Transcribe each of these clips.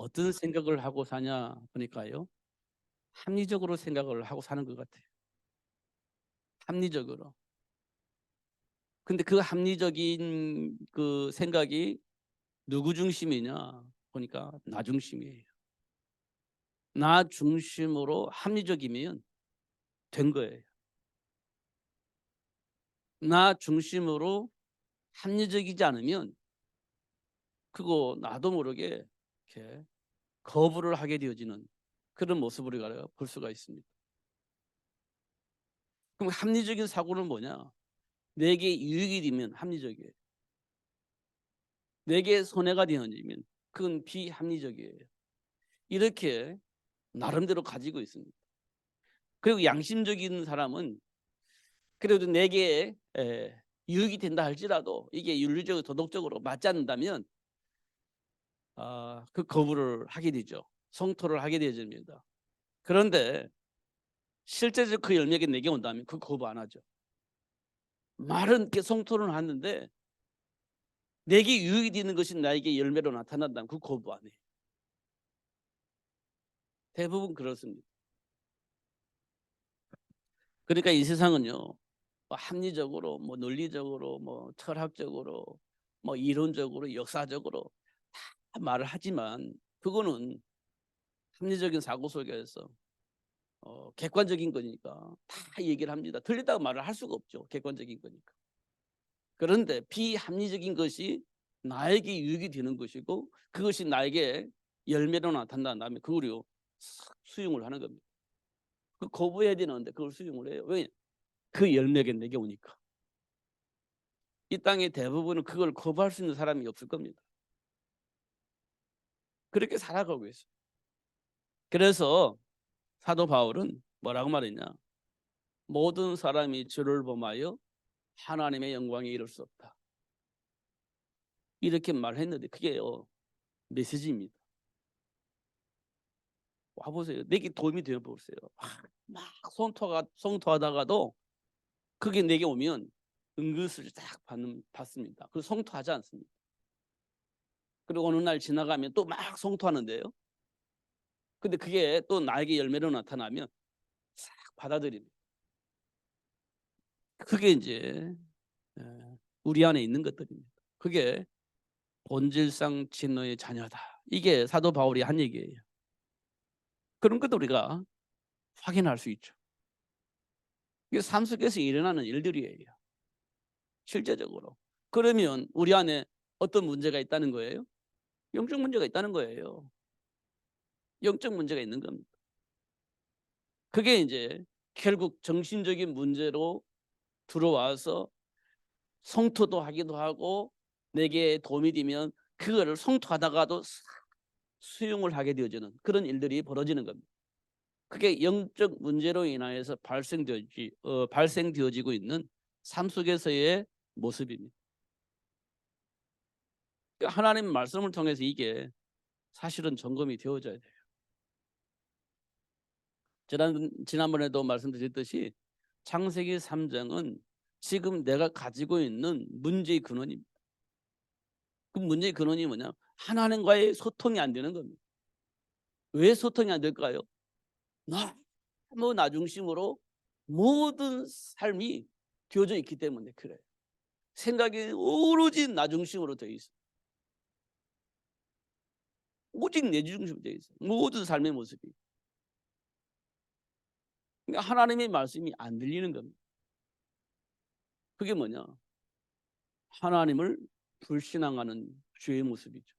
어떤 생각을 하고 사냐 보니까요. 합리적으로 생각을 하고 사는 것 같아요. 합리적으로. 근데 그 합리적인 그 생각이 누구 중심이냐 보니까 나 중심이에요. 나 중심으로 합리적이면 된 거예요. 나 중심으로 합리적이지 않으면 그거 나도 모르게 이렇게 거부를 하게 되어지는 그런 모습을 우리가 볼 수가 있습니다. 그럼 합리적인 사고는 뭐냐? 내게 유익이 되면 합리적이에요. 내게 손해가 되어지면 그건 비합리적이에요. 이렇게 나름대로 가지고 있습니다. 그리고 양심적인 사람은 그래도 내게 유익이 된다 할지라도 이게 윤리적으로 도덕적으로 맞지 않는다면 그 거부를 하게 되죠. 성토를 하게 되어집니다. 그런데 실제적 그 열매가 내게 온다면 그 거부 안 하죠. 말은 성토를 하는데 내게 유익이 되는 것이 나에게 열매로 나타난다면 그 거부 안 해요. 대부분 그렇습니다. 그러니까 이 세상은요. 뭐 합리적으로 뭐 논리적으로 뭐 철학적으로 뭐 이론적으로 역사적으로 다 말을 하지만 그거는 합리적인 사고 속에서 객관적인 거니까 다 얘기를 합니다. 틀리다고 말을 할 수가 없죠. 객관적인 거니까. 그런데 비합리적인 것이 나에게 유익이 되는 것이고 그것이 나에게 열매로 나타난다면 그걸 수용을 하는 겁니다. 그 거부해야 되는데 그걸 수용을 해요. 왜? 그 열매가 내게 오니까. 이 땅의 대부분은 그걸 거부할 수 있는 사람이 없을 겁니다. 그렇게 살아가고 있어요. 그래서 사도 바울은 뭐라고 말했냐? 모든 사람이 주를 범하여 하나님의 영광에 이를 수 없다. 이렇게 말했는데 그게요. 메시지입니다. 와보세요. 내게 도움이 되어보세요. 막 성토하다가도 그게 내게 오면 은근슬쩍 딱 받습니다. 그리고 성토하지 않습니다. 그리고 어느 날 지나가면 또 막 성토하는데요. 근데 그게 또 나에게 열매로 나타나면 싹 받아들입니다. 그게 이제 우리 안에 있는 것들입니다. 그게 본질상 진노의 자녀다. 이게 사도 바울이 한 얘기예요. 그런 것도 우리가 확인할 수 있죠. 이게 삶 속에서 일어나는 일들이에요. 실제적으로. 그러면 우리 안에 어떤 문제가 있다는 거예요? 영적 문제가 있다는 거예요. 영적 문제가 있는 겁니다. 그게 이제 결국 정신적인 문제로 들어와서 성토도 하기도 하고 내게 도움이 되면 그거를 성토하다가도 수용을 하게 되어지는 그런 일들이 벌어지는 겁니다. 그게 영적 문제로 인하여서 발생되어지고 있는 삶 속에서의 모습입니다. 그러니까 하나님 말씀을 통해서 이게 사실은 점검이 되어져야 돼요. 지난번에도 말씀드렸듯이 창세기 3장은 지금 내가 가지고 있는 문제의 근원입니다. 그 문제의 근원이 뭐냐? 하나님과의 소통이 안 되는 겁니다. 왜 소통이 안 될까요? 너무 나 중심으로 모든 삶이 되어져 있기 때문에 그래요. 생각이 오로지 나 중심으로 되어 있어요. 오직 내 중심으로 되어 있어요. 모든 삶의 모습이. 그러니까 하나님의 말씀이 안 들리는 겁니다. 그게 뭐냐? 하나님을 불신앙하는 죄의 모습이죠.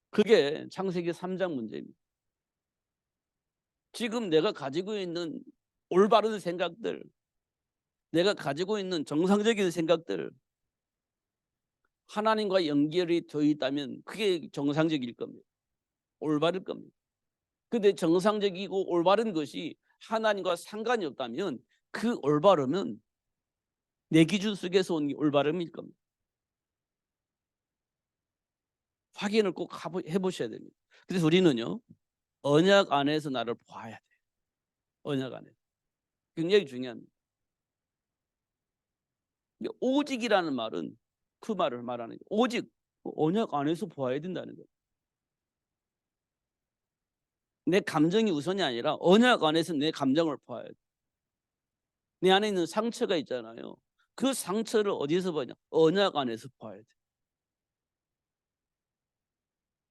그게 창세기 3장 문제입니다. 지금 내가 가지고 있는 올바른 생각들, 내가 가지고 있는 정상적인 생각들, 하나님과 연결이 되어 있다면 그게 정상적일 겁니다. 올바를 겁니다. 근데 정상적이고 올바른 것이 하나님과 상관이 없다면 그 올바름은 내 기준 속에서 온 올바름일 겁니다. 확인을 꼭 해보셔야 됩니다. 그래서 우리는요. 언약 안에서 나를 봐야 돼요. 언약 안에서. 굉장히 중요합니다. 오직이라는 말은 그 말을 말하는 거예요. 오직 언약 안에서 보아야 된다는 거예요. 내 감정이 우선이 아니라 언약 안에서 내 감정을 봐야 돼. 내 안에 있는 상처가 있잖아요. 그 상처를 어디서 보냐? 언약 안에서 봐야 돼.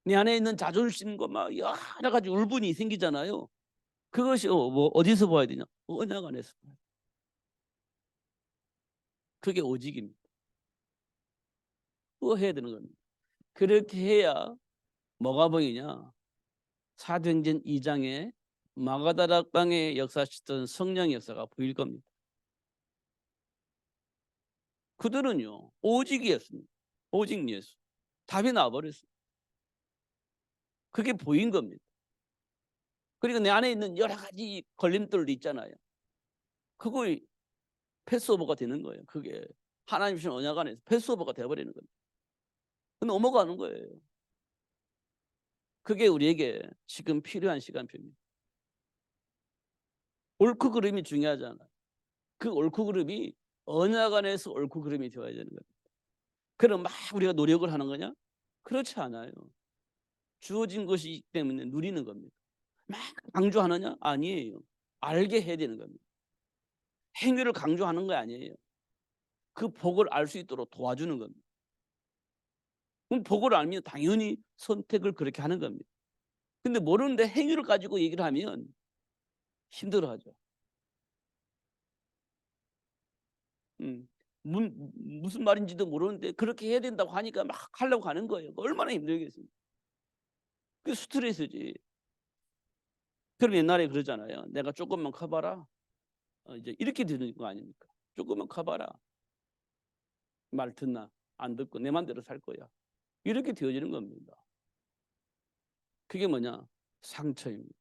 내 안에 있는 자존심과 막 여러 가지 울분이 생기잖아요. 그것이 뭐 어디서 봐야 되냐? 언약 안에서 봐야 돼. 그게 오직입니다. 그거 해야 되는 겁니다. 그렇게 해야 뭐가 보이냐? 사도행전 2장에 마가다라 땅에 역사하셨던 성령의 역사가 보일 겁니다. 그들은요 오직이었습니다. 오직 예수. 답이 나와버렸어요. 그게 보인 겁니다. 그리고 내 안에 있는 여러 가지 걸림돌도 있잖아요. 그거 패스오버가 되는 거예요. 그게 하나님 주신 언약 안에서 패스오버가 되어버리는 겁니다. 넘어가는 거예요. 그게 우리에게 지금 필요한 시간표입니다. 옳고 그름이 중요하잖아요. 그 옳고 그름이 언약 안에서 옳고 그름이 되어야 되는 겁니다. 그럼 막 우리가 노력을 하는 거냐? 그렇지 않아요. 주어진 것이기 때문에 누리는 겁니다. 막 강조하느냐? 아니에요. 알게 해야 되는 겁니다. 행위를 강조하는 거 아니에요. 그 복을 알 수 있도록 도와주는 겁니다. 그럼 복을 알면 당연히 선택을 그렇게 하는 겁니다. 근데 모르는데 행위를 가지고 얘기를 하면 힘들어하죠. 무슨 말인지도 모르는데 그렇게 해야 된다고 하니까 막 하려고 하는 거예요. 얼마나 힘들겠습니까? 그 스트레스지. 그럼 옛날에 그러잖아요. 내가 조금만 커봐라. 이제 이렇게 되는 거 아닙니까? 조금만 커봐라. 말 듣나? 안 듣고 내 맘대로 살 거야. 이렇게 되어지는 겁니다. 그게 뭐냐? 상처입니다.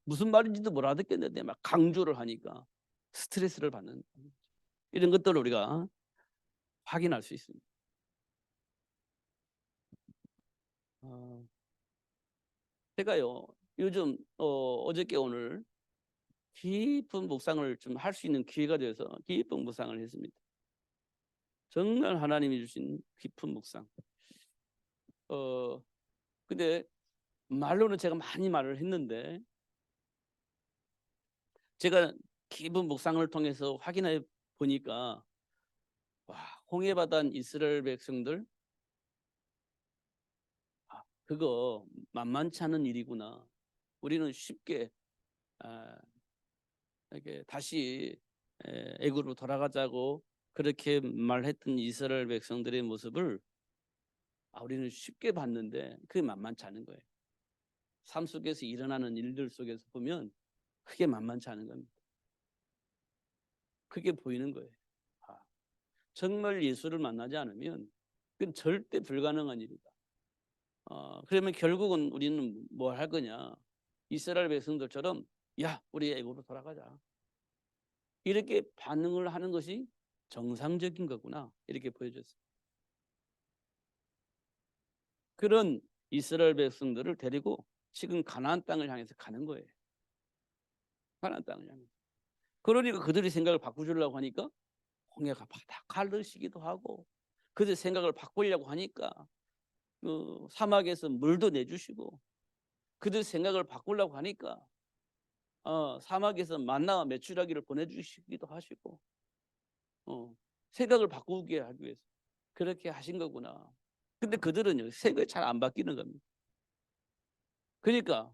무슨 말인지도 못 알아듣겠는데 막 강조를 하니까 스트레스를 받는 이런 것들을 우리가 확인할 수 있습니다. 제가요 요즘 어저께 오늘 깊은 묵상을 좀 할 수 있는 기회가 되어서 깊은 묵상을 했습니다. 정말 하나님이 주신 깊은 묵상. 근데 말로는 제가 많이 말을 했는데 제가 깊은 묵상을 통해서 확인해 보니까 와, 홍해 바다인 이스라엘 백성들 그거 만만치 않은 일이구나. 우리는 쉽게 이렇게 다시 애굽으로 돌아가자고 그렇게 말했던 이스라엘 백성들의 모습을 우리는 쉽게 봤는데 그게 만만치 않은 거예요. 삶 속에서 일어나는 일들 속에서 보면 그게 만만치 않은 겁니다. 그게 보이는 거예요. 정말 예수를 만나지 않으면 그건 절대 불가능한 일이다. 그러면 결국은 우리는 뭘 할 거냐? 이스라엘 백성들처럼 야, 우리 애굽으로 돌아가자. 이렇게 반응을 하는 것이 정상적인 거구나. 이렇게 보여줬어요. 그런 이스라엘 백성들을 데리고 지금 가나안 땅을 향해서 가는 거예요. 가나안 땅을 향해서. 그러니까 그들이 생각을 바꾸려고 하니까 홍해가 바닥 갈르시기도 하고 그들 생각을 바꾸려고 하니까 사막에서 물도 내주시고 그들 생각을 바꾸려고 하니까 사막에서 만나와 메추라기를 보내주시기도 하시고 생각을 바꾸게 하기 위해서 그렇게 하신 거구나. 근데 그들은요 생각이 잘 안 바뀌는 겁니다. 그러니까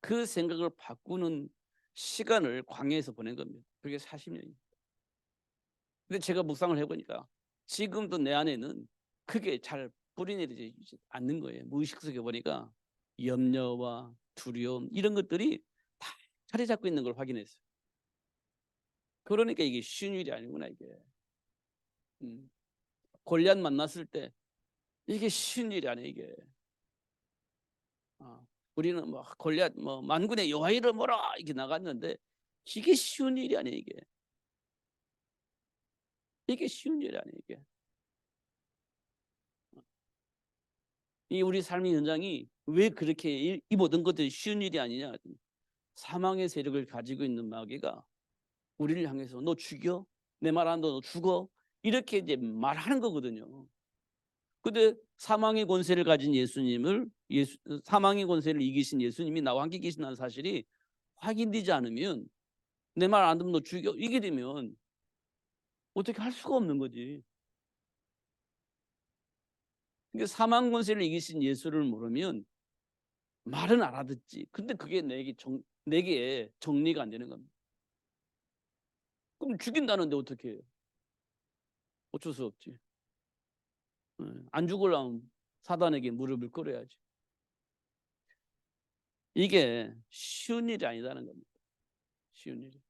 그 생각을 바꾸는 시간을 광야에서 보낸 겁니다. 그게 40년입니다. 근데 제가 묵상을 해보니까 지금도 내 안에는 그게 잘 뿌리내리지 않는 거예요. 무의식 속에 보니까 염려와 두려움 이런 것들이 다 자리 잡고 있는 걸 확인했어요. 그러니까 이게 쉬운 일이 아니구나 이게. 골리앗 만났을 때 이게 쉬운 일이 아니에요 이게. 우리는 뭐 골리앗 뭐 만군의 여호와 이름으로 이렇게 나갔는데 이게 쉬운 일이 아니에요 이게. 이게 쉬운 일이 아니에요 이게. 이 우리 삶의 현장이 왜 그렇게 이 모든 것들이 쉬운 일이 아니냐? 사망의 세력을 가지고 있는 마귀가 우리를 향해서 너 죽여? 내 말 안 듣고 너 죽어? 이렇게 이제 말하는 거거든요. 근데 사망의 권세를 가진 사망의 권세를 이기신 예수님이 나와 함께 계신다는 사실이 확인되지 않으면, 내 말 안 듣면 너 죽여, 이게 되면 어떻게 할 수가 없는 거지. 그러니까 사망 권세를 이기신 예수를 모르면 말은 알아듣지. 근데 그게 내게 정리가 안 되는 겁니다. 그럼 죽인다는데 어떻게 해요? 어쩔 수 없지. 안 죽으려면 사단에게 무릎을 꿇어야지. 이게 쉬운 일이 아니다는 겁니다. 쉬운 일이.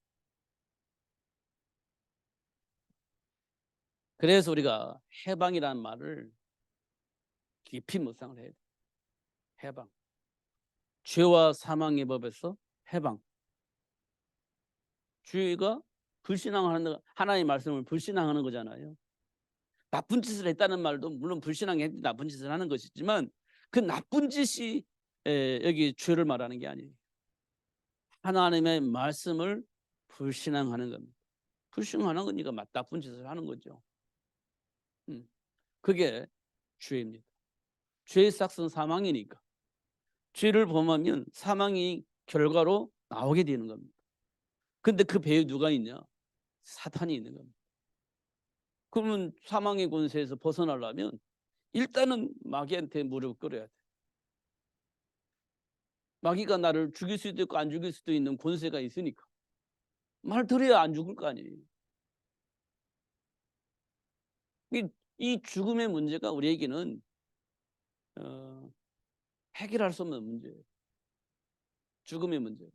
그래서 우리가 해방이라는 말을 깊이 묵상을 해야 돼. 해방. 죄와 사망의 법에서 해방. 죄가 불신앙하는, 하나님의 말씀을 불신앙하는 거잖아요. 나쁜 짓을 했다는 말도 물론 불신앙에 나쁜 짓을 하는 것이지만, 그 나쁜 짓이 여기 죄를 말하는 게 아니에요. 하나님의 말씀을 불신앙하는 겁니다. 불신앙하는 거니까 나쁜 짓을 하는 거죠. 그게 죄입니다. 죄의 삭은 사망이니까 죄를 범하면 사망이 결과로 나오게 되는 겁니다. 근데 그 배에 누가 있냐? 사탄이 있는 겁니다. 그러면 사망의 권세에서 벗어나려면 일단은 마귀한테 무릎 꿇어야 돼. 마귀가 나를 죽일 수도 있고 안 죽일 수도 있는 권세가 있으니까 말 들어야 안 죽을 거 아니에요. 이 죽음의 문제가 우리에게는 해결할 수 없는 문제예요. 죽음의 문제.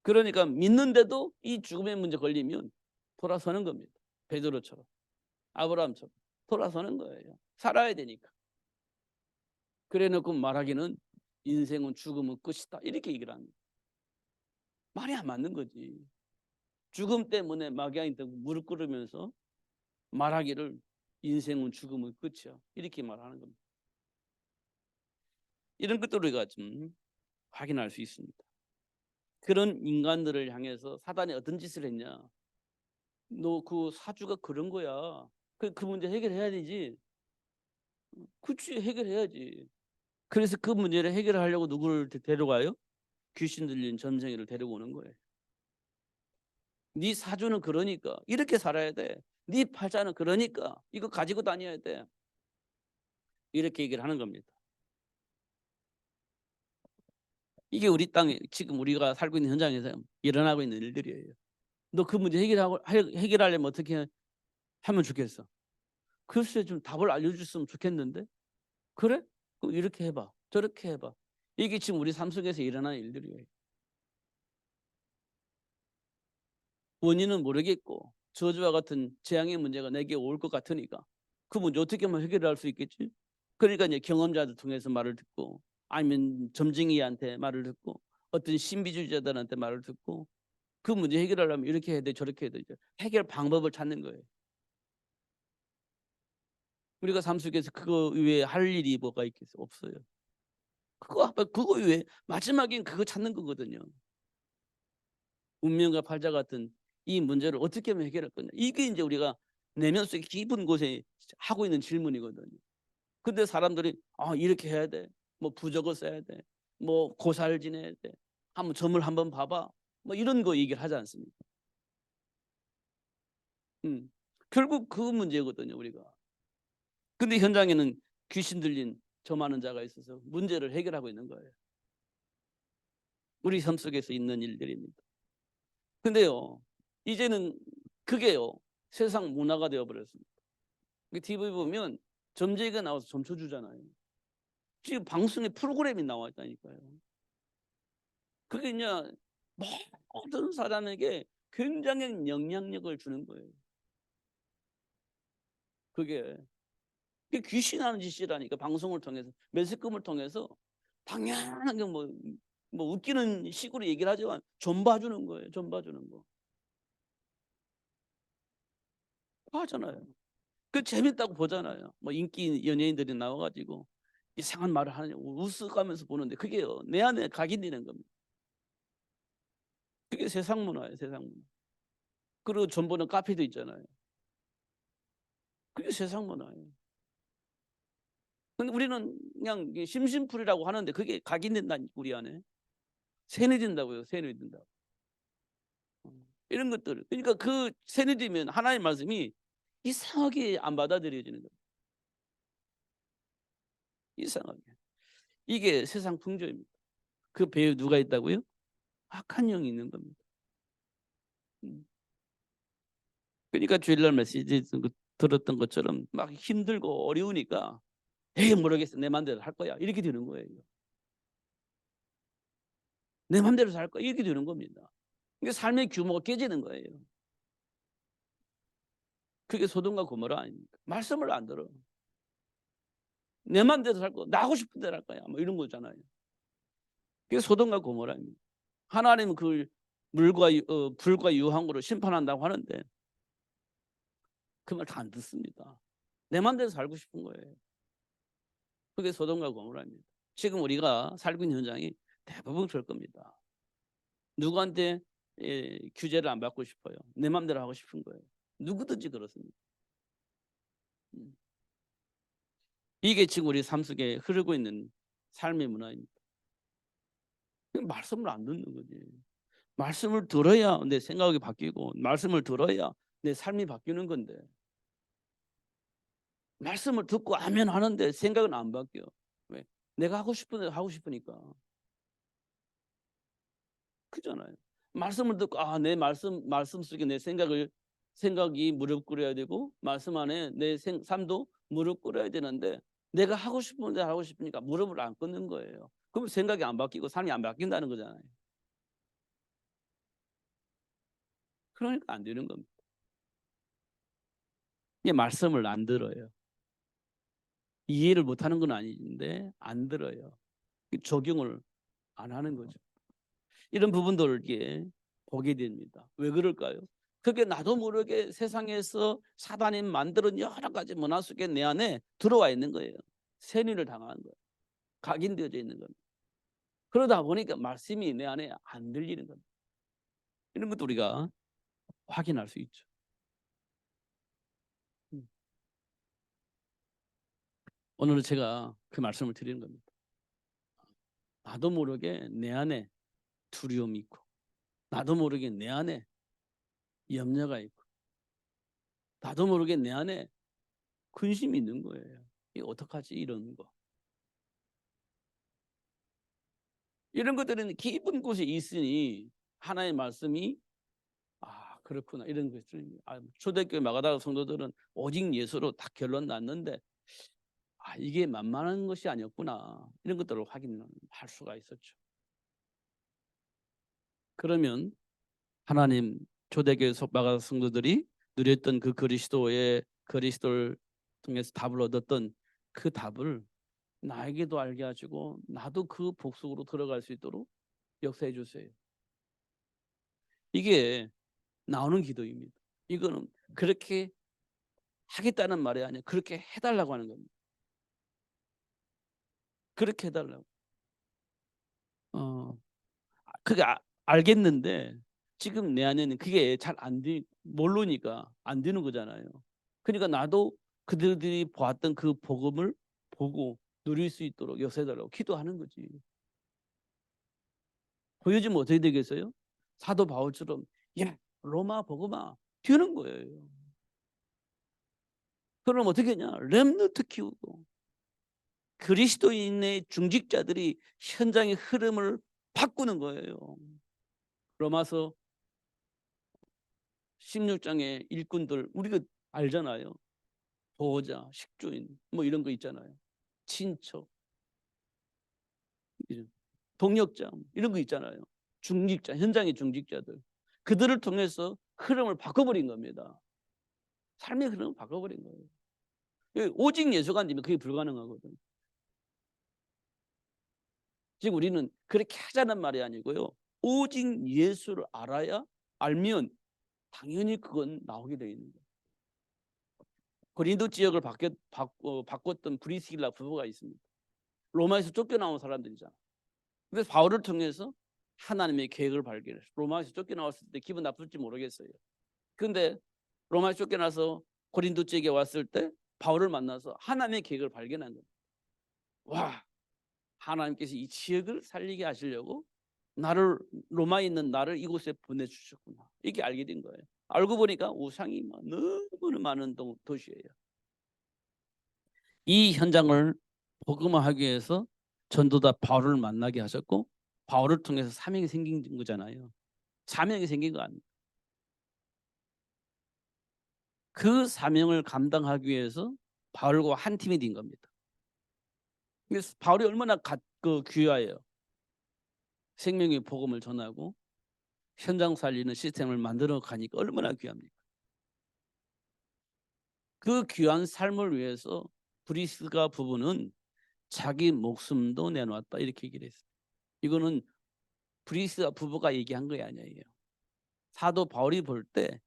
그러니까 믿는데도 이 죽음의 문제 걸리면 돌아서는 겁니다. 베드로처럼, 아브라함처럼 돌아서는 거예요. 살아야 되니까. 그래놓고 말하기는 인생은 죽음은 끝이다, 이렇게 얘기를 합니다. 말이 안 맞는 거지. 죽음 때문에 마귀한테 무릎 꿇으면서 말하기를 인생은 죽음은 끝이야, 이렇게 말하는 겁니다. 이런 것도 우리가 좀 확인할 수 있습니다. 그런 인간들을 향해서 사단이 어떤 짓을 했냐? 너 그 사주가 그런 거야. 그 문제 해결해야 되지. 그치, 해결해야지. 그래서 그 문제를 해결하려고 누구를 데려가요? 귀신 들린 점쟁이를 데리고 오는 거예요. 네 사주는 그러니까 이렇게 살아야 돼. 네 팔자는 그러니까 이거 가지고 다녀야 돼. 이렇게 얘기를 하는 겁니다. 이게 우리 땅에 지금 우리가 살고 있는 현장에서 일어나고 있는 일들이에요. 너 그 문제 해결하려면 어떻게 하면 좋겠어? 글쎄, 좀 답을 알려줬으면 좋겠는데. 그래? 그럼 이렇게 해봐, 저렇게 해봐. 이게 지금 우리 삶 속에서 일어나는 일들이에요. 원인은 모르겠고 저주와 같은 재앙의 문제가 내게 올 것 같으니까 그 문제 어떻게 하면 해결할 수 있겠지? 그러니까 이제 경험자들 통해서 말을 듣고, 아니면 점쟁이한테 말을 듣고, 어떤 신비주의자들한테 말을 듣고, 그 문제 해결하려면 이렇게 해야 돼, 저렇게 해야 돼. 해결 방법을 찾는 거예요. 우리가 삶 속에서 그거 외에 할 일이 뭐가 있겠어? 없어요. 그거 외에 마지막엔 그거 찾는 거거든요. 운명과 팔자 같은 이 문제를 어떻게 하면 해결할 거냐. 이게 이제 우리가 내면 속에 깊은 곳에 하고 있는 질문이거든요. 근데 사람들이 이렇게 해야 돼. 뭐 부적을 써야 돼. 뭐 고사를 지내야 돼. 한번 점을 한번 봐봐. 뭐 이런 거 얘기를 하지 않습니까? 결국 그 문제거든요, 우리가. 근데 현장에는 귀신 들린 저 많은 자가 있어서 문제를 해결하고 있는 거예요. 우리 삶 속에서 있는 일들입니다. 근데요, 이제는 그게요, 세상 문화가 되어버렸습니다. TV 보면 점쟁이가 나와서 점쳐주잖아요. 지금 방송에 프로그램이 나와 있다니까요. 그게 이제 모든 사람에게 굉장히 영향력을 주는 거예요. 그게 귀신하는 짓이라니까. 방송을 통해서, 매스컴을 통해서 당연하게 뭐 웃기는 식으로 얘기를 하지만 좀 봐주는 거예요. 좀 봐주는 거. 하잖아요. 그 재밌다고 보잖아요. 뭐 인기 연예인들이 나와가지고 이상한 말을 하느냐 웃어가면서 보는데 그게요, 내 안에 각인되는 겁니다. 그게 세상 문화예요, 세상 문화. 그리고 전 보는 카페도 있잖아요. 그게 세상 문화예요. 근데 우리는 그냥 심심풀이라고 하는데 그게 각인된다니까 우리 안에. 세뇌된다고요. 세뇌된다고. 이런 것들. 그러니까 그 세뇌되면 하나님의 말씀이 이상하게 안 받아들여지는 거예요. 이상하게. 이게 세상 풍조입니다. 그 배에 누가 있다고요? 악한 영이 있는 겁니다. 그러니까 주일날 메시지 들었던 것처럼 막 힘들고 어려우니까 에이 모르겠어 내 맘대로 할 거야 이렇게 되는 거예요. 내 맘대로 살 거야 이렇게 되는 겁니다. 그러니까 삶의 규모가 깨지는 거예요. 그게 소돔과 고모라 아닙니까? 말씀을 안 들어. 내 맘대로 살 거, 나 하고 싶은 대로 할 거야. 뭐 이런 거잖아요. 그게 소돔과 고모라입니다. 하나님은 그 물과 불과 유황으로 심판한다고 하는데 그 말 다 안 듣습니다. 내 맘대로 살고 싶은 거예요. 그게 소돔과 고모라입니다. 지금 우리가 살고 있는 현장이 대부분 그럴 겁니다. 누구한테 규제를 안 받고 싶어요. 내 맘대로 하고 싶은 거예요. 누구든지 그렇습니다. 이게 지금 우리 삶 속에 흐르고 있는 삶의 문화입니다. 말씀을 안 듣는 거지. 말씀을 들어야 내 생각이 바뀌고 말씀을 들어야 내 삶이 바뀌는 건데 말씀을 듣고 아멘 하는데 생각은 안 바뀌어. 왜? 내가 하고 싶은 대로 하고 싶으니까. 그잖아요. 말씀을 듣고 내 말씀 속에 내 생각이 무릎 꿇어야 되고 말씀 안에 내 삶도 무릎 꿇어야 되는데 내가 하고 싶은 대로 하고 싶으니까 무릎을 안 꿇는 거예요. 그럼 생각이 안 바뀌고 삶이 안 바뀐다는 거잖아요. 그러니까 안 되는 겁니다. 이게 말씀을 안 들어요. 이해를 못하는 건 아닌데 안 들어요. 적용을 안 하는 거죠. 이런 부분들을 보게 됩니다. 왜 그럴까요? 그게 나도 모르게 세상에서 사단이 만드는 여러 가지 문화 속에 내 안에 들어와 있는 거예요. 세뇌를 당한 거예요. 각인되어져 있는 겁니다. 그러다 보니까 말씀이 내 안에 안 들리는 겁니다. 이런 것도 우리가 확인할 수 있죠. 오늘은 제가 그 말씀을 드리는 겁니다. 나도 모르게 내 안에 두려움이 있고 나도 모르게 내 안에 염려가 있고 나도 모르게 내 안에 근심이 있는 거예요. 이거 어떡하지 이런 거. 이런 것들은 깊은 곳에 있으니 하나의 말씀이 그렇구나 이런 것들. 초대교회 마가다라 성도들은 오직 예수로 다 결론 났는데 이게 만만한 것이 아니었구나 이런 것들을 확인할 수가 있었죠. 그러면 하나님 초대교회 마가다라 성도들이 누렸던 그 그리스도를 통해서 답을 얻었던 그 답을 나에게도 알게 하시고 나도 그 복속으로 들어갈 수 있도록 역사해 주세요. 이게 나오는 기도입니다. 이거는 그렇게 하겠다는 말이 아니라 그렇게 해달라고 하는 겁니다. 그렇게 해달라고. 그게 알겠는데 지금 내 안에는 그게 잘 모르니까 안 되는 거잖아요. 그러니까 나도 그들이 보았던 그 복음을 보고 누릴 수 있도록 역사해달라고 기도하는 거지. 보여주면 어떻게 되겠어요? 사도 바울처럼 야 로마 복음아 튀는 거예요. 그럼 어떻게 하냐? 렘너트 키우고 그리스도인의 중직자들이 현장의 흐름을 바꾸는 거예요. 로마서 16장의 일꾼들 우리가 알잖아요. 보호자, 식주인 뭐 이런 거 있잖아요. 친척, 동역자 이런 거 있잖아요. 중직자, 현장의 중직자들. 그들을 통해서 흐름을 바꿔버린 겁니다. 삶의 흐름을 바꿔버린 거예요. 오직 예수가 안 되면 그게 불가능하거든요. 지금 우리는 그렇게 하자는 말이 아니고요. 오직 예수를 알면 당연히 그건 나오게 되어 있는 거예요. 고린도 지역을 바꿨던 브리스길라 부부가 있습니다. 로마에서 쫓겨나온 사람들이잖아. 그래서 바울을 통해서 하나님의 계획을 발견했어요. 로마에서 쫓겨나왔을 때 기분 나쁠지 모르겠어요. 그런데 로마에서 쫓겨나서 고린도 지역에 왔을 때 바울을 만나서 하나님의 계획을 발견한 거예요. 와, 하나님께서 이 지역을 살리게 하시려고 나를, 로마에 있는 나를 이곳에 보내주셨구나. 이게 알게 된 거예요. 알고 보니까 우상이 너무나 많은 도시예요. 이 현장을 복음화하기 위해서 전도자 바울을 만나게 하셨고, 바울을 통해서 사명이 생긴 거잖아요. 사명이 생긴 거 아니에요. 그 사명을 감당하기 위해서 바울과 한 팀이 된 겁니다. 그래서 바울이 얼마나 귀하예요. 생명의 복음을 전하고 현장 살리는 시스템을 만들어 가니까 얼마나 귀합니까? 그 귀한 삶을 위해서 브리스가 부부는 자기 목숨도 내놓았다, 이렇게 얘기를 했어요. 이거는 브리스가 부부가 얘기한 거 아니에요. 사도 바울이 볼 때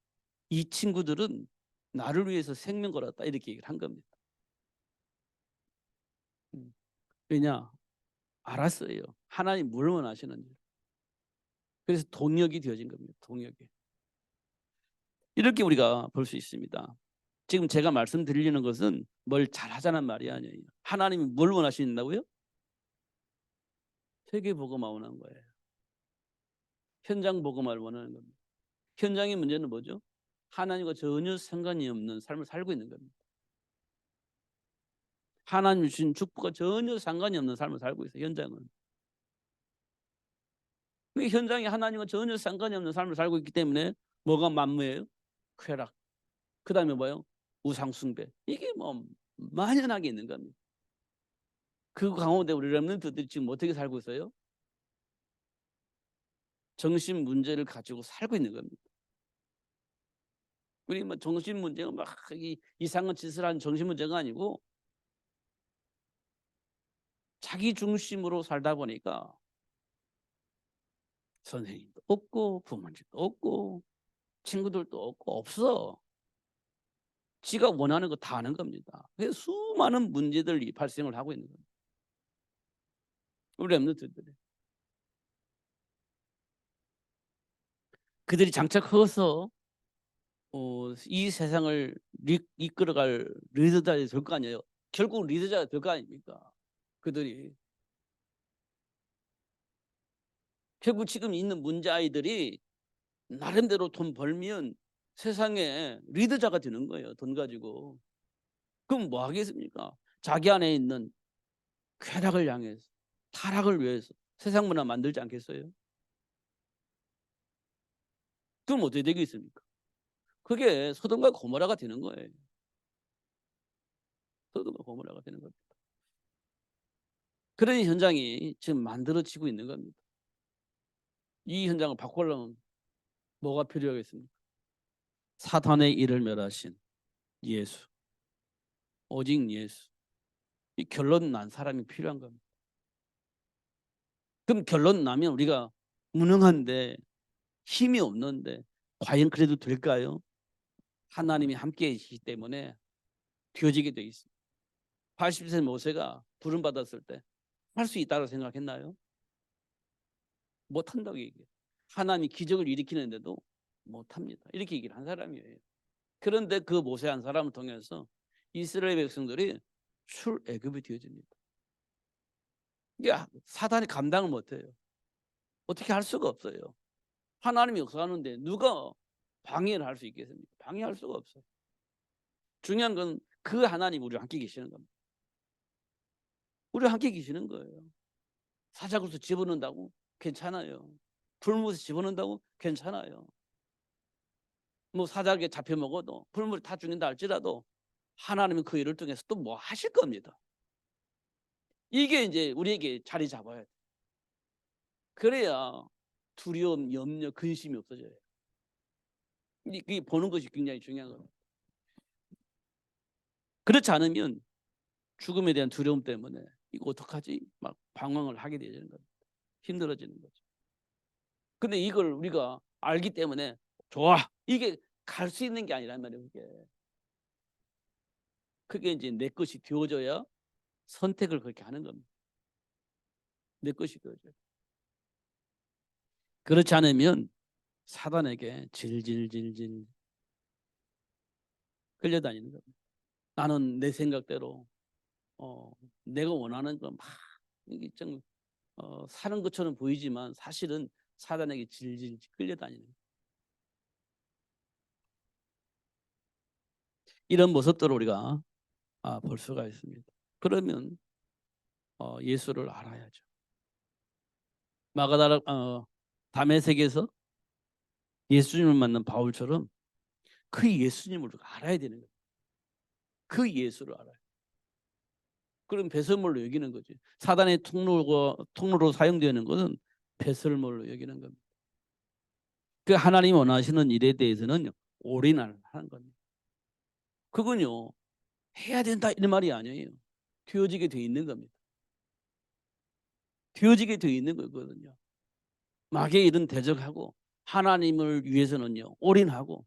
이 친구들은 나를 위해서 생명 걸었다, 이렇게 얘기를 한 겁니다. 왜냐? 알았어요. 하나님 뭘 원하시는지. 그래서 동역이 되어진 겁니다. 동역이. 이렇게 우리가 볼 수 있습니다. 지금 제가 말씀드리는 것은 뭘 잘하자는 말이 아니에요. 하나님이 뭘 원하신다고요? 세계 복음화 원하는 거예요. 현장 복음화를 원하는 겁니다. 현장의 문제는 뭐죠? 하나님과 전혀 상관이 없는 삶을 살고 있는 겁니다. 하나님 주신 축복과 전혀 상관이 없는 삶을 살고 있어요. 현장은. 현장이 하나님과 전혀 상관이 없는 삶을 살고 있기 때문에 뭐가 만무예요? 쾌락. 그 다음에 뭐예요? 우상숭배. 이게 뭐 만연하게 있는 겁니다. 그 가운데 우리 렘넌트들이 지금 어떻게 살고 있어요? 정신 문제를 가지고 살고 있는 겁니다. 우리 뭐 정신 문제가 막 이상한 짓을 하는 정신 문제가 아니고 자기 중심으로 살다 보니까 선생님도 없고 부모님도 없고 친구들도 없고 없어. 지가 원하는 거 다 하는 겁니다. 그래서 수많은 문제들이 발생을 하고 있는 겁니다. 우리 렘넌트들이. 그들이 장차 커서 이 세상을 이끌어갈 리더자가 될 거 아니에요. 결국 리더자가 될 거 아닙니까? 그들이. 결국 지금 있는 문제 아이들이 나름대로 돈 벌면 세상에 리더자가 되는 거예요. 돈 가지고. 그럼 뭐 하겠습니까? 자기 안에 있는 쾌락을 향해서, 타락을 위해서 세상 문화 만들지 않겠어요? 그럼 어떻게 되겠습니까? 그게 소돔과 고모라가 되는 거예요. 소돔과 고모라가 되는 겁니다. 그런 현장이 지금 만들어지고 있는 겁니다. 이 현장을 바꾸려면 뭐가 필요하겠습니까? 사탄의 일을 멸하신 예수, 오직 예수. 이 결론 난 사람이 필요한 겁니다. 그럼 결론 나면 우리가 무능한데 힘이 없는데 과연 그래도 될까요? 하나님이 함께 계시기 때문에 되어지게 돼 있습니다. 80세 모세가 부름 받았을 때 할 수 있다고 생각했나요? 못한다고 얘기해요. 하나님이 기적을 일으키는데도 못합니다. 이렇게 얘기를 한 사람이에요. 그런데 그 모세 한 사람을 통해서 이스라엘 백성들이 출애굽이 되어집니다. 이게 사단이 감당을 못해요. 어떻게 할 수가 없어요. 하나님이 역사하는데 누가 방해를 할 수 있겠습니까? 방해할 수가 없어요. 중요한 건 그 하나님 우리와 함께 계시는 겁니다. 우리와 함께 계시는 거예요. 사자굴에서 집어넣는다고 괜찮아요. 불못에 집어넣는다고 괜찮아요. 뭐 사자에게 잡혀 먹어도 불물이 다 죽는다 할지라도 하나님은 그 일을 통해서 또 뭐 하실 겁니다. 이게 이제 우리에게 자리 잡아야 돼. 그래야 두려움, 염려, 근심이 없어져요. 이게 보는 것이 굉장히 중요한 겁니다. 그렇지 않으면 죽음에 대한 두려움 때문에 이거 어떡하지? 막 방황을 하게 되는 겁니다. 힘들어지는 거죠. 근데 이걸 우리가 알기 때문에 좋아. 이게 갈 수 있는 게 아니란 말이에요. 그게 이제 내 것이 되어져야 선택을 그렇게 하는 겁니다. 내 것이 되어져요. 그렇지 않으면 사단에게 질질질질 끌려다니는 겁니다. 나는 내 생각대로 내가 원하는 거 막 이게 좀 사는 것처럼 보이지만 사실은 사단에게 질질 끌려다니는 이런 모습들을 우리가 볼 수가 있습니다. 그러면 예수를 알아야죠. 마가다라 다메섹에서 예수님을 만난 바울처럼 그 예수님을 우리가 알아야 되는 거예요. 그 예수를 알아요. 그럼 배설물로 여기는 거지. 사단의 통로로 사용되는 것은 배설물로 여기는 겁니다. 그 하나님 원하시는 일에 대해서는 올인하는 겁니다. 그건요 해야 된다 이런 말이 아니에요. 되어지게 돼 있는 겁니다. 되어지게 돼 있는 거거든요. 마귀의 일은 대적하고 하나님을 위해서는요 올인하고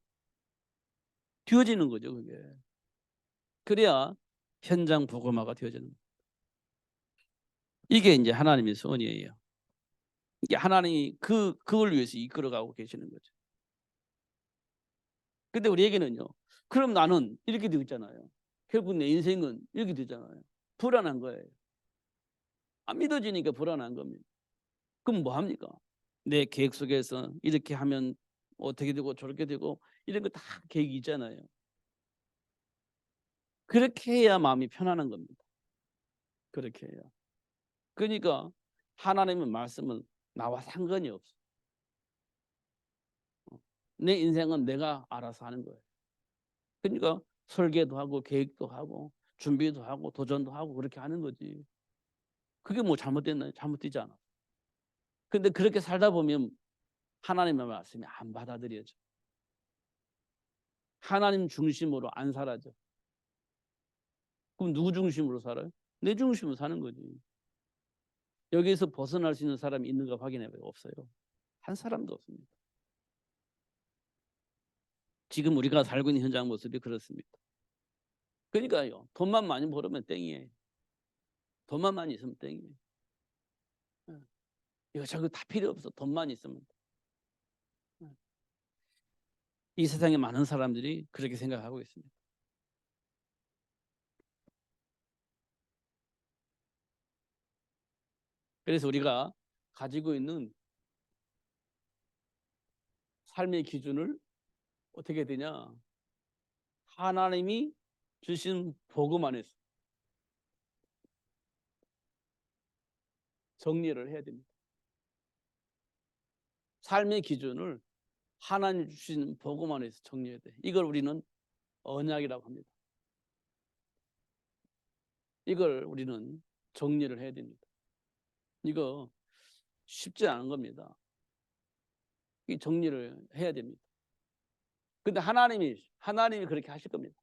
되어지는 거죠. 그게 그래야 현장 복음화가 되어지는 거예요. 이게 이제 하나님의 소원이에요. 이게 하나님이 그걸 위해서 이끌어가고 계시는 거죠. 근데 우리에게는요. 그럼 나는 이렇게 되어 있잖아요. 결국 내 인생은 이렇게 되잖아요. 불안한 거예요. 안 믿어지니까 불안한 겁니다. 그럼 뭐 합니까? 내 계획 속에서 이렇게 하면 어떻게 되고 저렇게 되고 이런 거 다 계획이 있잖아요. 그렇게 해야 마음이 편안한 겁니다. 그렇게 해야. 그러니까 하나님의 말씀은 나와 상관이 없어. 내 인생은 내가 알아서 하는 거예요. 그러니까 설계도 하고 계획도 하고 준비도 하고 도전도 하고 그렇게 하는 거지. 그게 뭐 잘못됐나요? 잘못되지 않아. 근데 그렇게 살다 보면 하나님의 말씀이 안 받아들여져. 하나님 중심으로 안 살아져. 그럼 누구 중심으로 살아요? 내 중심으로 사는 거지. 여기에서 벗어날 수 있는 사람이 있는가 확인해봐요. 없어요. 한 사람도 없습니다. 지금 우리가 살고 있는 현장 모습이 그렇습니다. 그러니까요. 돈만 많이 벌으면 땡이에요. 돈만 많이 있으면 땡이에요. 이거 저거 다 필요 없어. 돈만 있으면. 이 세상에 많은 사람들이 그렇게 생각하고 있습니다. 그래서 우리가 가지고 있는 삶의 기준을 어떻게 되냐? 하나님이 주신 복음 안에서 정리를 해야 됩니다. 삶의 기준을 하나님 주신 복음 안에서 정리해야 돼. 이걸 우리는 언약이라고 합니다. 이걸 우리는 정리를 해야 됩니다. 이거 쉽지 않은 겁니다. 이 정리를 해야 됩니다. 근데 하나님이 그렇게 하실 겁니다.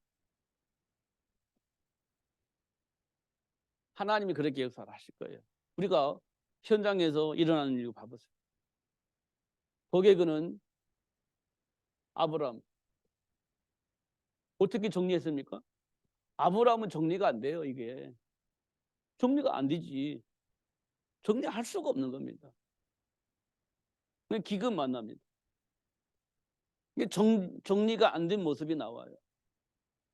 하나님이 그렇게 역사를 하실 거예요. 우리가 현장에서 일어나는 일 봐보세요. 거기에 그는 아브라함 어떻게 정리했습니까? 아브라함은 정리가 안 돼요. 이게 정리가 안 되지. 정리할 수가 없는 겁니다. 기근 만납니다. 이게 정리가 안 된 모습이 나와요.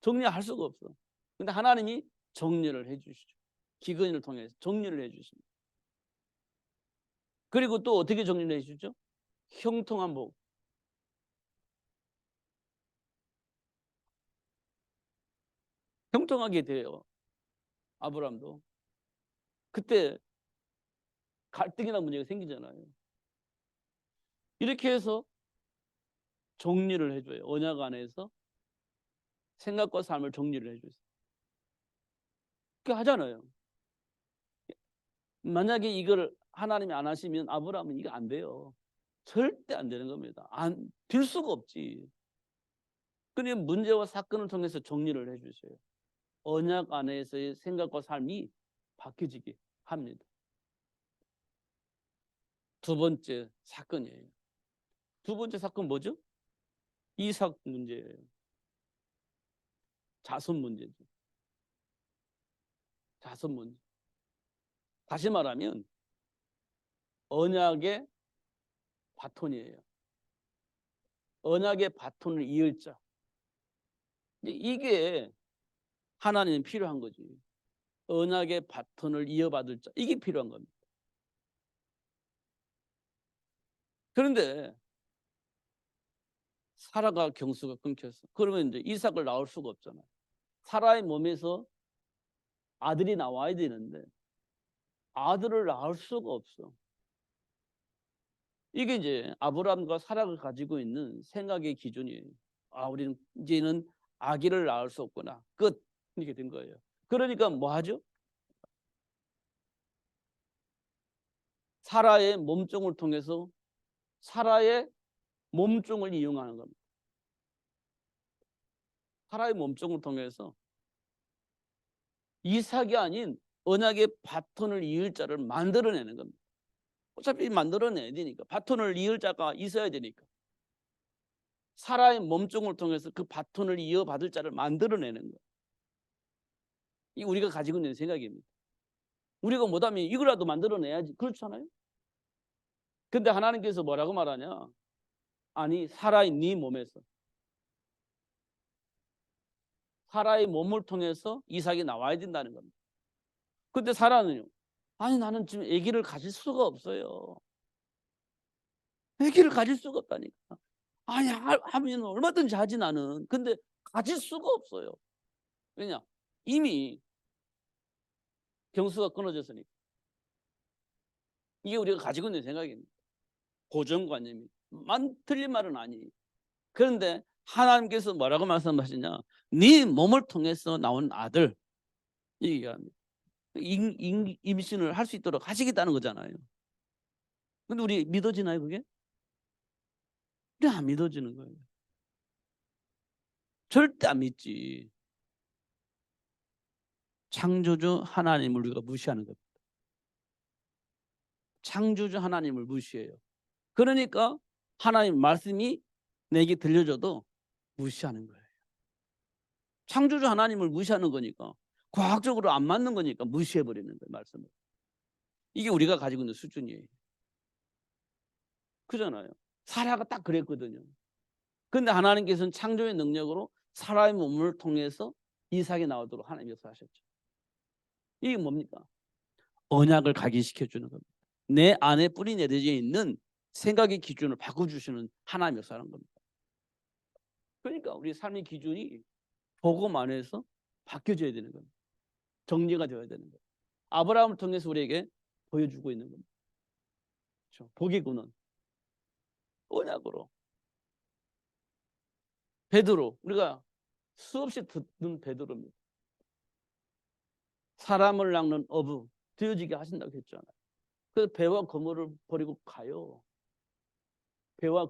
정리할 수가 없어. 근데 하나님이 정리를 해주시죠. 기근을 통해서 정리를 해주십니다. 그리고 또 어떻게 정리를 해주죠? 형통한 복. 형통하게 돼요. 아브라함도. 그때 갈등이나 문제가 생기잖아요. 이렇게 해서 정리를 해줘요. 언약 안에서 생각과 삶을 정리를 해줘요. 그렇게 하잖아요. 만약에 이걸 하나님이 안 하시면 아브라함은 이거 안 돼요. 절대 안 되는 겁니다. 될 수가 없지. 그냥 문제와 사건을 통해서 정리를 해주셔요. 언약 안에서의 생각과 삶이 바뀌어지게 합니다. 두 번째 사건이에요. 두 번째 사건 뭐죠? 이삭 문제예요. 자손 문제죠. 자손 문제. 다시 말하면 언약의 바톤이에요. 언약의 바톤을 이을 자. 이게 하나님은 필요한 거지. 언약의 바톤을 이어받을 자, 이게 필요한 겁니다. 그런데 사라가 경수가 끊겼어. 그러면 이제 이삭을 낳을 수가 없잖아요. 사라의 몸에서 아들이 나와야 되는데 아들을 낳을 수가 없어. 이게 이제 아브라함과 사라가 가지고 있는 생각의 기준이에요. 아, 우리는 이제는 아기를 낳을 수 없구나. 끝. 이렇게 된 거예요. 그러니까 뭐 하죠? 사라의 몸종을 통해서 사라의 몸종을 이용하는 겁니다. 사라의 몸종을 통해서 이삭이 아닌 언약의 바톤을 이을 자를 만들어내는 겁니다. 어차피 만들어내야 되니까. 바톤을 이을 자가 있어야 되니까. 사라의 몸종을 통해서 그 바톤을 이어받을 자를 만들어내는 거예요. 이 우리가 가지고 있는 생각입니다. 우리가 못하면 이거라도 만들어내야지. 그렇잖아요. 근데 하나님께서 뭐라고 말하냐? 아니, 사라의 네 몸에서, 사라의 몸을 통해서 이삭이 나와야 된다는 겁니다. 근데 사라는요, 아니, 나는 지금 아기를 가질 수가 없어요. 아기를 가질 수가 없다니까. 아니, 하면 얼마든지 하지 나는. 근데 가질 수가 없어요. 왜냐? 이미 경수가 끊어졌으니까. 이게 우리가 가지고 있는 생각입니다. 고정관념이. 틀린 말은 아니에요. 그런데 하나님께서 뭐라고 말씀하시냐? 네 몸을 통해서 나온 아들, 이 얘기합니다. 임신을 할 수 있도록 하시겠다는 거잖아요. 근데 우리 믿어지나요, 그게? 우리 안 믿어지는 거예요. 절대 안 믿지. 창조주 하나님을 우리가 무시하는 겁니다. 창조주 하나님을 무시해요. 그러니까 하나님 말씀이 내게 들려줘도 무시하는 거예요. 창조주 하나님을 무시하는 거니까, 과학적으로 안 맞는 거니까 무시해버리는 거예요, 말씀을. 이게 우리가 가지고 있는 수준이에요. 그잖아요. 사라가 딱 그랬거든요. 근데 하나님께서는 창조의 능력으로 사라의 몸을 통해서 이삭이 나오도록 하나님 역사하셨죠. 이게 뭡니까? 언약을 각인시켜 주는 겁니다. 내 안에 뿌리 내려져 있는 생각의 기준을 바꿔주시는 하나님 역사라는 겁니다. 그러니까 우리 삶의 기준이 복음 안에서 바뀌어져야 되는 겁니다. 정리가 되어야 되는 거예요. 아브라함을 통해서 우리에게 보여주고 있는 겁니다. 그렇죠? 복의 근원, 언약으로. 베드로, 우리가 수없이 듣는 베드로입니다. 사람을 낚는 어부 되어지게 하신다고 했잖아요. 그래서 배와 그물을 버리고 가요. 배와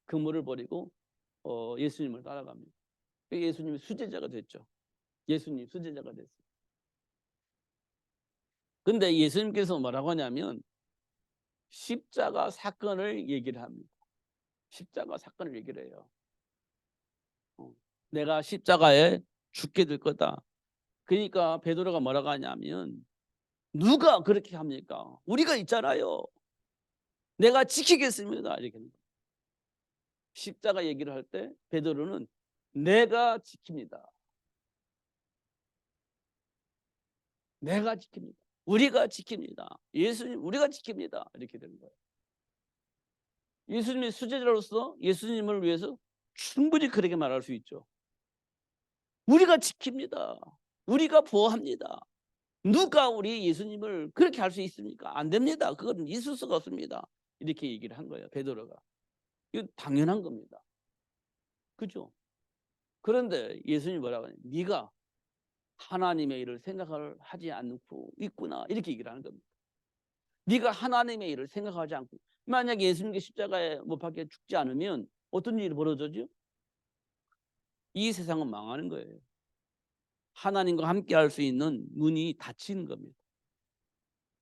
그물을 버리고 예수님을 따라갑니다. 예수님이 수제자가 됐죠. 예수님 수제자가 됐어요. 근데 예수님께서 뭐라고 하냐면 십자가 사건을 얘기를 합니다. 십자가 사건을 얘기를 해요. 내가 십자가에 죽게 될 거다. 그러니까 베드로가 뭐라고 하냐면 누가 그렇게 합니까? 우리가 있잖아요. 내가 지키겠습니다. 이렇게 합니다. 십자가 얘기를 할 때 베드로는 내가 지킵니다. 내가 지킵니다. 우리가 지킵니다. 예수님 우리가 지킵니다. 이렇게 되는 거예요. 예수님의 수제자로서 예수님을 위해서 충분히 그렇게 말할 수 있죠. 우리가 지킵니다. 우리가 보호합니다. 누가 우리 예수님을 그렇게 할 수 있습니까? 안 됩니다. 그건 있을 수가 없습니다. 이렇게 얘기를 한 거예요. 베드로가. 이거 당연한 겁니다. 그죠? 그런데 예수님이 뭐라고 하냐? 네가 하나님의 일을 생각을 하지 않고 있구나. 이렇게 얘기를 하는 겁니다. 네가 하나님의 일을 생각하지 않고, 만약에 예수님께 십자가에 못 박혀 죽지 않으면 어떤 일이 벌어졌죠? 이 세상은 망하는 거예요. 하나님과 함께 할 수 있는 문이 닫히는 겁니다.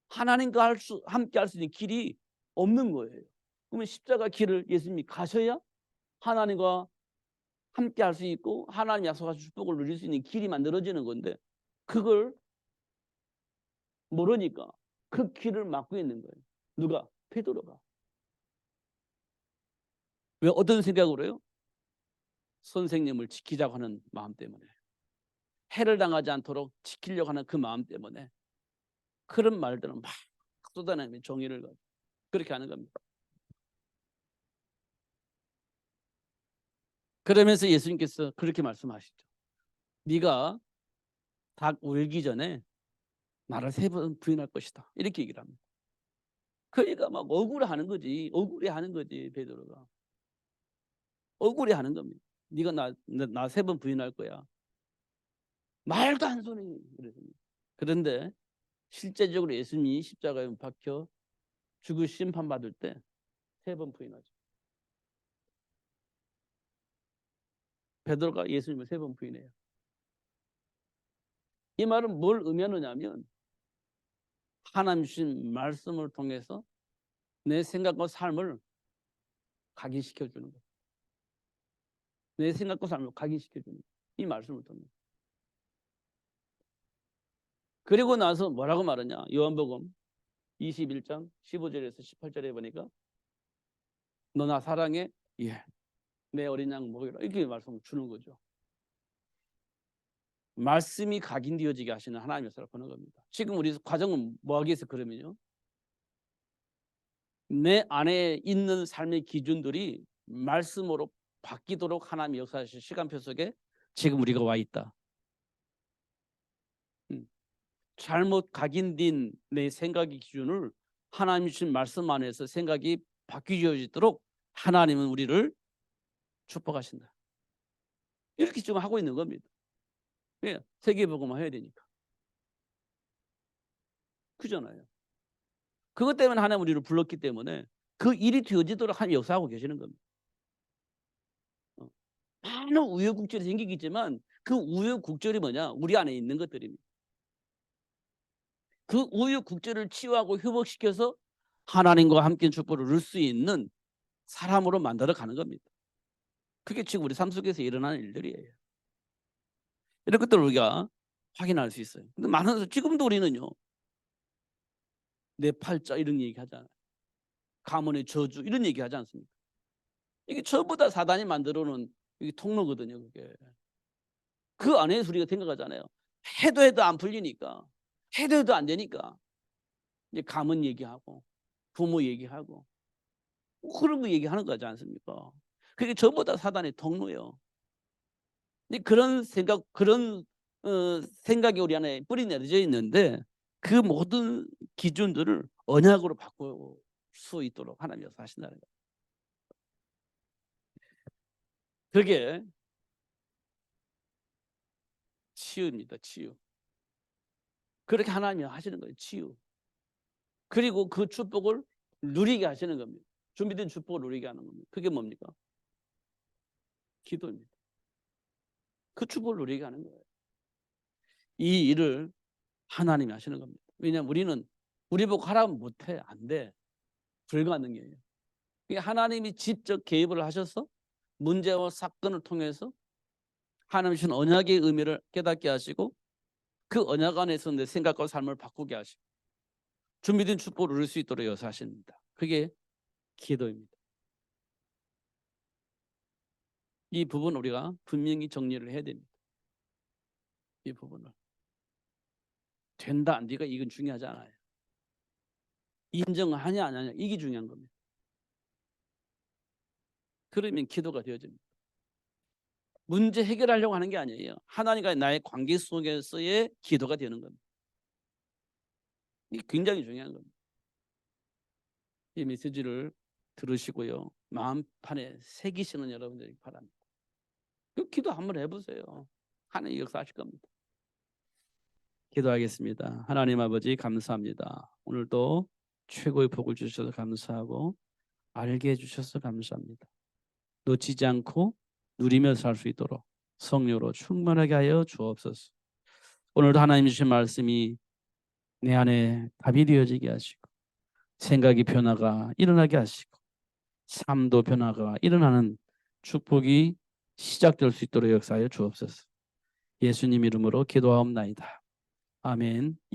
하나님과 함께 할 수 있는 길이 없는 거예요. 그러면 십자가 길을 예수님이 가셔야 하나님과 함께 할 수 있고 하나님 약속하신 축복을 누릴 수 있는 길이 만들어지는 건데, 그걸 모르니까 그 길을 막고 있는 거예요. 누가? 베드로가. 왜? 어떤 생각으로 해요? 선생님을 지키자고 하는 마음 때문에. 해를 당하지 않도록 지키려고 하는 그 마음 때문에 그런 말들은 막 쏟아내면 정의를 가지고 그렇게 하는 겁니다. 그러면서 예수님께서 그렇게 말씀하시죠. 네가 닭 울기 전에 나를 3번 부인할 것이다. 이렇게 얘기를 합니다. 그러니까 막 억울해하는 거지. 억울해하는 거지 베드로가. 억울해하는 겁니다. 네가 나 3번 부인할 거야. 말도 안 소리. 그런데 실제적으로 예수님이 십자가에 박혀 죽을 심판받을 때 3번 부인하죠. 베드로가 예수님을 3번 부인해요. 이 말은 뭘 의미하느냐면 하나님 주신 말씀을 통해서 내 생각과 삶을 각인시켜주는 거예요. 내 생각과 삶을 각인시켜주는 거예요. 이 말씀을 통해. 그리고 나서 뭐라고 말하냐. 요한복음 21장 15절에서 18절에 보니까 너 나 사랑해? 예. 내 어린 양 먹이라. 이렇게 말씀을 주는 거죠. 말씀이 각인되어지게 하시는 하나님의 사랑 보는 겁니다. 지금 우리 과정은 뭐 하기 위해서 그러면요. 내 안에 있는 삶의 기준들이 말씀으로 바뀌도록 하나님의 역사하실 시간표 속에 지금 우리가 와 있다. 잘못 각인된 내 생각의 기준을 하나님 주신 말씀 안에서 생각이 바뀌어지도록 하나님은 우리를 축복하신다. 이렇게 지금 하고 있는 겁니다. 왜? 세계복음화 해야 되니까. 그잖아요. 그것 때문에 하나님 우리를 불렀기 때문에 그 일이 되어지도록 하나님 역사하고 계시는 겁니다. 많은 우여곡절이 생기겠지만 그 우여곡절이 뭐냐? 우리 안에 있는 것들입니다. 그 우여곡절을 치유하고 회복시켜서 하나님과 함께 축복을 누릴 수 있는 사람으로 만들어 가는 겁니다. 그게 지금 우리 삶 속에서 일어나는 일들이에요. 이런 것들을 우리가 확인할 수 있어요. 근데 많은 지금도 우리는요. 내 팔자 이런 얘기 하잖아요. 가문의 저주 이런 얘기 하지 않습니까? 이게 전부 다 사단이 만들어 놓은 이게 통로거든요. 그게. 그 안에서 우리가 생각하잖아요. 해도 안 풀리니까. 해도 안 되니까. 이제 가문 얘기하고 부모 얘기하고 그런 거 얘기하는 거지 않습니까? 그게 전부 다 사단의 통로예요. 근데 그런 생각, 그런 생각이 우리 안에 뿌리 내려져 있는데 그 모든 기준들을 언약으로 바꿀 수 있도록 하나님께서 하신다는 거예요. 그게 치유입니다. 치유. 그렇게 하나님이 하시는 거예요. 치유. 그리고 그 축복을 누리게 하시는 겁니다. 준비된 축복을 누리게 하는 겁니다. 그게 뭡니까? 기도입니다. 그 축복을 누리게 하는 거예요. 이 일을 하나님이 하시는 겁니다. 왜냐하면 우리는 우리 보고 하라면 못해. 안 돼. 불가능해요. 하나님이 직접 개입을 하셔서 문제와 사건을 통해서 하나님 주신 언약의 의미를 깨닫게 하시고 그 언약 안에서 내 생각과 삶을 바꾸게 하시고 준비된 축복을 누릴 수 있도록 역사하십니다. 그게 기도입니다. 이 부분 우리가 분명히 정리를 해야 됩니다. 이 부분을. 된다 안 되가 이건 중요하지 않아요. 인정하냐 안 하냐 이게 중요한 겁니다. 그러면 기도가 되어집니다. 문제 해결하려고 하는 게 아니에요. 하나님과 나의 관계 속에서의 기도가 되는 겁니다. 이게 굉장히 중요한 겁니다. 이 메시지를 들으시고요. 마음판에 새기시는 여러분들이 바랍니다. 그 기도 한번 해보세요. 하나님 역사하실 겁니다. 기도하겠습니다. 하나님 아버지 감사합니다. 오늘도 최고의 복을 주셔서 감사하고 알게 해주셔서 감사합니다. 놓치지 않고 누리며 살 수 있도록 성령으로 충만하게 하여 주옵소서. 오늘도 하나님 주신 말씀이 내 안에 답이 되어지게 하시고 생각이 변화가 일어나게 하시고 삶도 변화가 일어나는 축복이 시작될 수 있도록 역사하여 주옵소서. 예수님 이름으로 기도하옵나이다. 아멘.